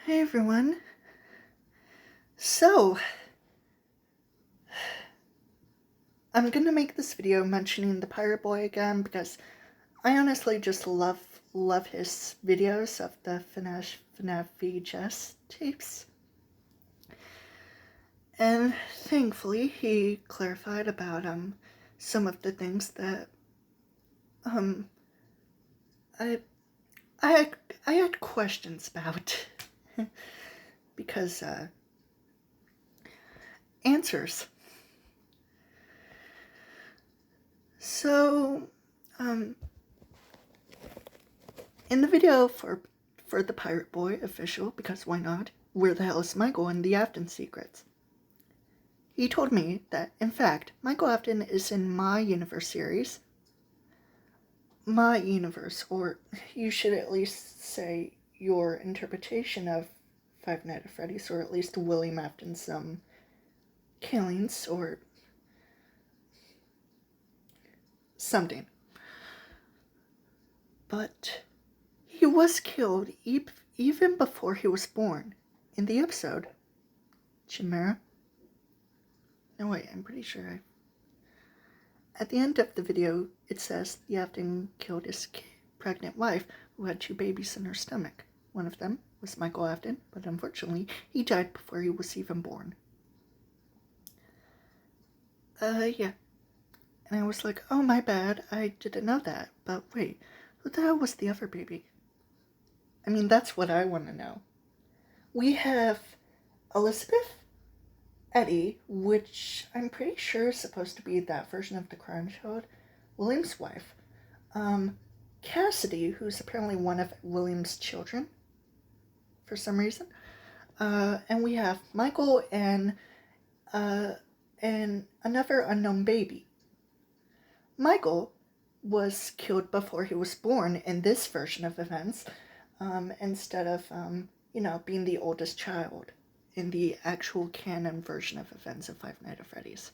Hey everyone. So, I'm gonna make this video mentioning the Pirate Boy again because I honestly just love his videos of the FNAF VHS tapes. And thankfully he clarified about some of the things that I I I had questions about because answers. So, in the video for the Pirate Boy official, because why not? Where the hell is Michael in the Afton Secrets? He told me that, in fact, Michael Afton is in my universe series. My universe, or you should at least say your interpretation of Five Nights at Freddy's, or at least William Afton's killings, or something. But he was killed even before he was born. In the episode, Chimera. No, wait, I'm pretty sure At the end of the video, it says the Afton killed his pregnant wife who had 2 babies in her stomach. One of them was Michael Afton, but unfortunately, he died before he was even born. Yeah. And I was like, oh, my bad, I didn't know that. But wait, who the hell was the other baby? I mean, that's what I want to know. We have Elizabeth, Eddie, which I'm pretty sure is supposed to be that version of the crime child, William's wife. Cassidy, who's apparently one of William's children, for some reason. And we have Michael and another unknown baby. Michael was killed before he was born in this version of events, instead of, being the oldest child in the actual canon version of events of Five Nights at Freddy's.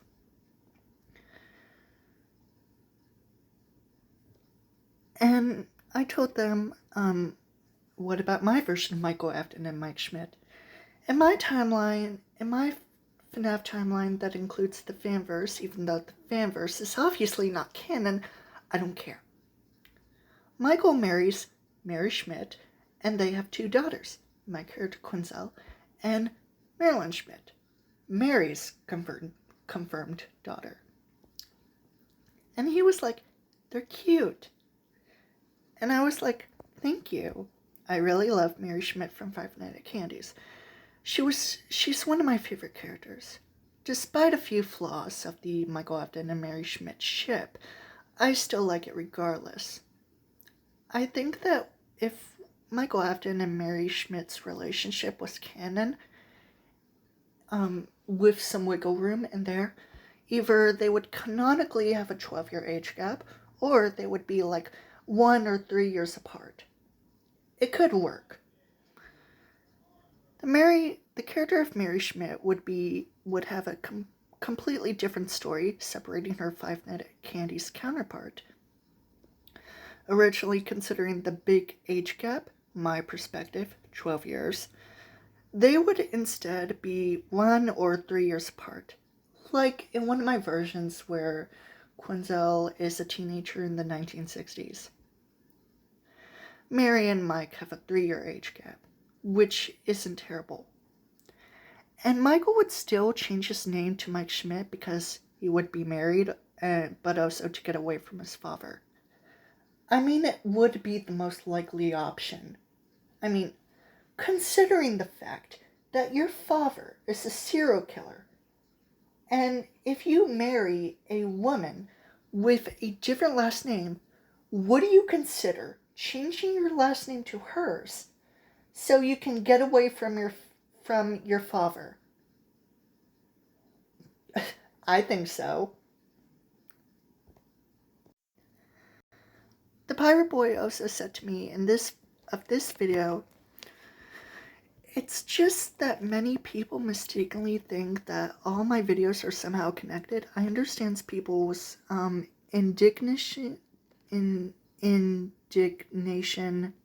And I told them, what about my version of Michael Afton and Mike Schmidt? In my timeline, in my FNAF timeline that includes the fanverse, even though the fanverse is obviously not canon, I don't care. Michael marries Mary Schmidt, and they have 2 daughters, my character Quinzel, and Marilyn Schmidt, Mary's confirmed daughter. And he was like, they're cute. And I was like, thank you. I really love Mary Schmidt from Five Nights at Candy's. She's one of my favorite characters. Despite a few flaws of the Michael Afton and Mary Schmidt ship, I still like it regardless. I think that if Michael Afton and Mary Schmidt's relationship was canon, with some wiggle room in there, either they would canonically have a 12-year age gap, or they would be like 1 or 3 years apart. It could work. The character of Mary Schmidt would have a completely different story separating her Five Nights at Candy's counterpart. Originally considering the big age gap, my perspective, 12 years, they would instead be 1 or 3 years apart. Like in one of my versions where Quinzel is a teenager in the 1960s. Mary and Mike have a 3-year age gap, which isn't terrible. And Michael would still change his name to Mike Schmidt because he would be married, but also to get away from his father. I mean, it would be the most likely option. I mean, considering the fact that your father is a serial killer, and if you marry a woman with a different last name, would you consider changing your last name to hers so you can get away from your father? I think so. The Pirate Boy also said to me in this video, it's just that many people mistakenly think that all my videos are somehow connected. I understand people's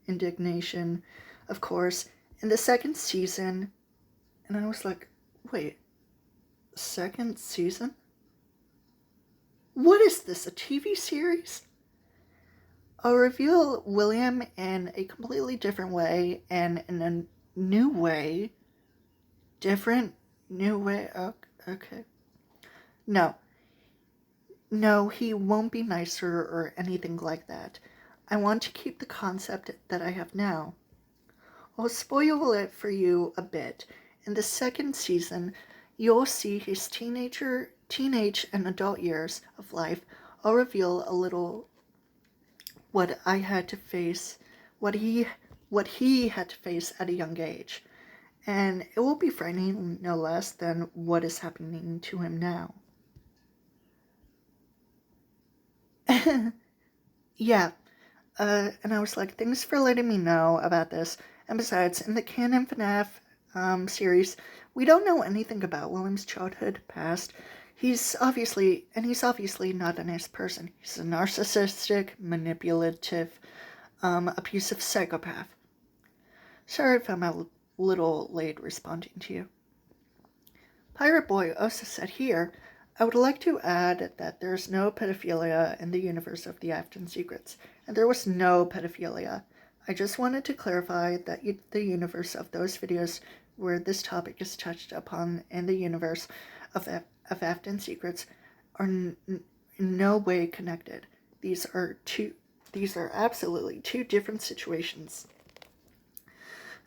indignation, of course, in the second season, and I was like, wait, second season? What is this, a TV series? I'll reveal William in a completely different way, and in a new way. Different, new way, okay. No, he won't be nicer or anything like that. I want to keep the concept that I have now. I'll spoil it for you a bit. In the second season, you'll see his teenage and adult years of life. I'll reveal a little what I had to face, what he had to face at a young age. And it will be frightening no less than what is happening to him now. Yeah. And I was like, thanks for letting me know about this. And besides, in the canon FNAF series, we don't know anything about William's childhood past. He's obviously not a nice person. He's a narcissistic, manipulative, abusive psychopath. Sorry if I'm a little late responding to you. Pirate Boy also said here, I would like to add that there's no pedophilia in the universe of the Afton Secrets, and there was no pedophilia. I just wanted to clarify that the universe of those videos where this topic is touched upon in the universe of Afton Secrets are in no way connected. These are absolutely two different situations.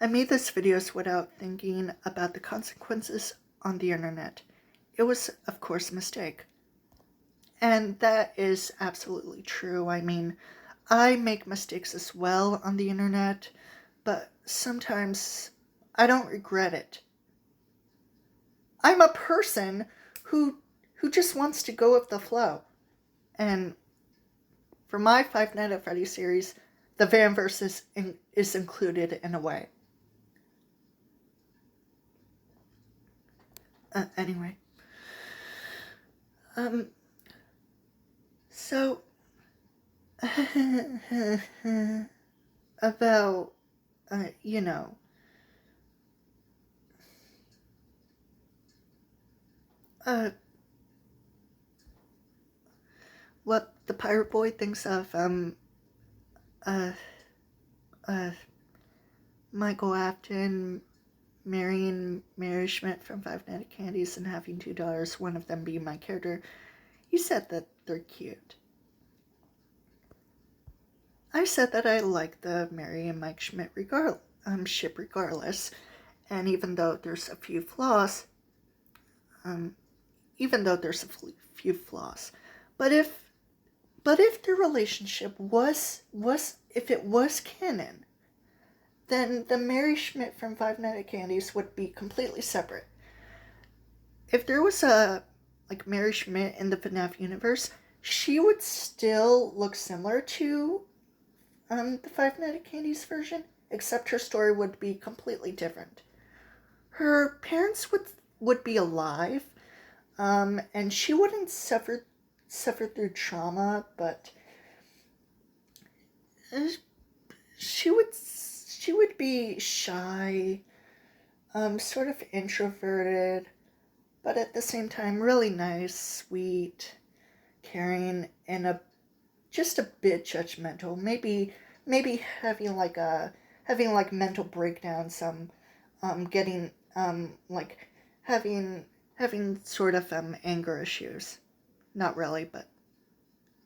I made this videos without thinking about the consequences on the internet. It was, of course, a mistake. And that is absolutely true. I mean, I make mistakes as well on the internet, but sometimes I don't regret it. I'm a person who just wants to go with the flow. And for my Five Nights at Freddy's series, the Vanverse is included in a way. Anyway. So, about, what the Pirate Boy thinks of, Michael Afton marrying Mary Schmidt from Five Nights at Candy's and having two daughters, one of them being my character. He said that they're cute. I said that I like the Mary and Mike Schmidt ship regardless, and even though there's a few flaws, but if their relationship was canon, then the Mary Schmidt from Five Nights at Candy's would be completely separate. If there was a Mary Schmidt in the FNAF universe, she would still look similar to the Five Nights at Candy's version, except her story would be completely different. Her parents would be alive, and she wouldn't suffer through trauma, but she would be shy, sort of introverted, but at the same time really nice, sweet, caring, and just a bit judgmental. Maybe having mental breakdowns, having sort of anger issues. Not really, but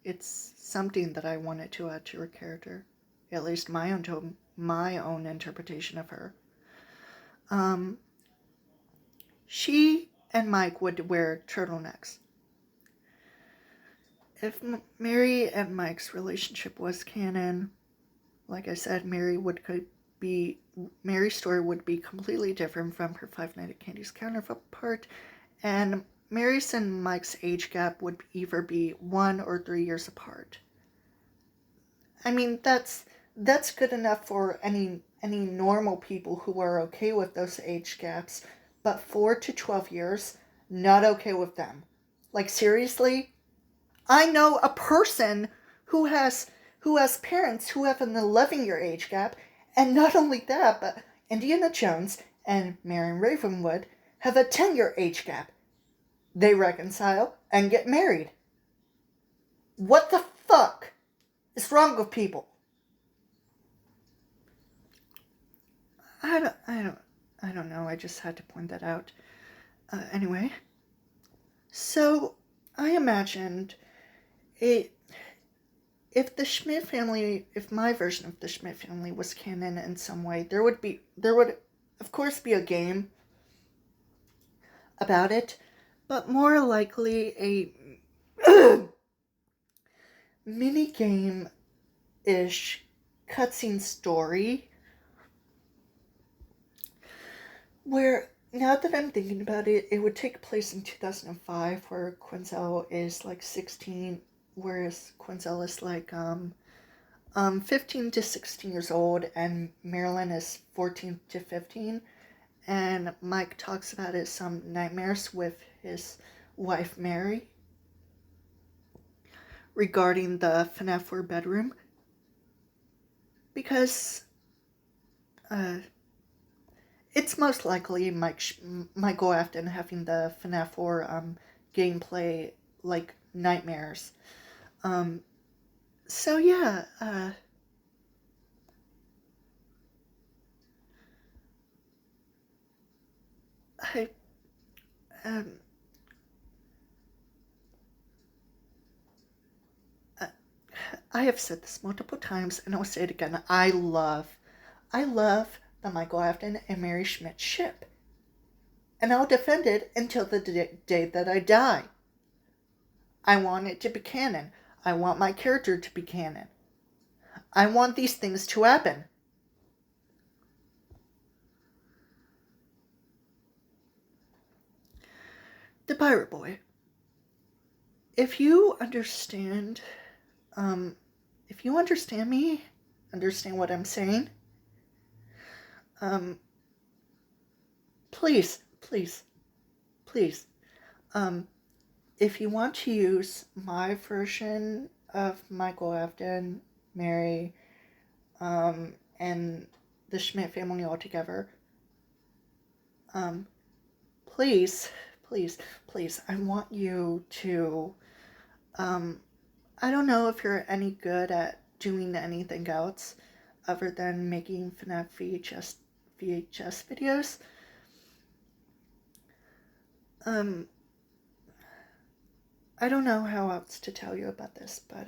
it's something that I wanted to add to her character. At least my own interpretation of her. She and Mike would wear turtlenecks. If Mary and Mike's relationship was canon, like I said, Mary's story would be completely different from her Five Nights at Candy's counterpart, and Mary's and Mike's age gap would either be 1 or 3 years apart. I mean, that's good enough for any normal people who are okay with those age gaps, but 4 to 12 years, not okay with them. Like, seriously? I know a person who has parents who have an 11-year age gap, and not only that, but Indiana Jones and Marion Ravenwood have a 10-year age gap. They reconcile and get married. What the fuck is wrong with people? I don't know. I just had to point that out. Anyway, so I imagined if the Schmidt family, if my version of the Schmidt family was canon in some way, there would of course be a game about it, but more likely a mini game-ish cutscene story where, now that I'm thinking about it, it would take place in 2005, where Quinzel is like 16, whereas Quinzel is like 15 to 16 years old, and Marilyn is 14 to 15, and Mike talks about his nightmares with his wife Mary regarding the FNAF 4 bedroom, because it's most likely Michael Afton having the FNAF 4 gameplay like nightmares. So yeah, I have said this multiple times, and I'll say it again. I love the Michael Afton and Mary Schmidt ship, and I'll defend it until the day that I die. I want it to be canon. I want my character to be canon. I want these things to happen. The Pirate Boy. If you understand me, understand what I'm saying, please, if you want to use my version of Michael Afton, Mary, and the Schmidt family altogether, please, I want you to, I don't know if you're any good at doing anything else other than making FNAF VHS videos. I don't know how else to tell you about this, but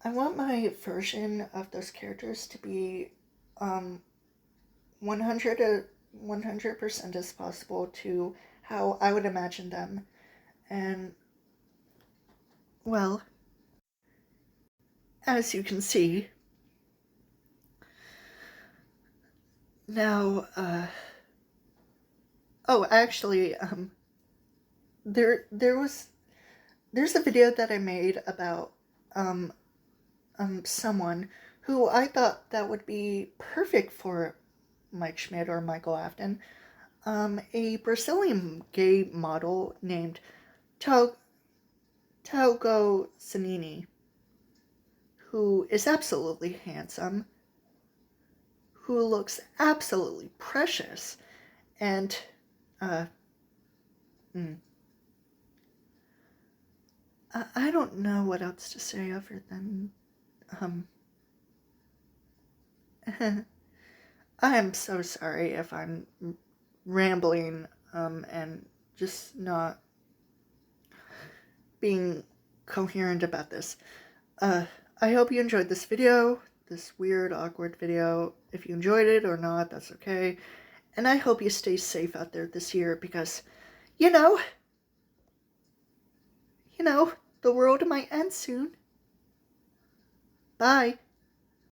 I want my version of those characters to be 100% as possible to how I would imagine them. And, well, as you can see, now, actually, there's a video that I made about, someone who I thought that would be perfect for Mike Schmidt or Michael Afton, a Brazilian gay model named Thiago Zanini, who is absolutely handsome, who looks absolutely precious, and, I don't know what else to say other than, I am so sorry if I'm rambling, and just not being coherent about this. I hope you enjoyed this video, this weird, awkward video. If you enjoyed it or not, that's okay. And I hope you stay safe out there this year because, you know, the world might end soon. Bye.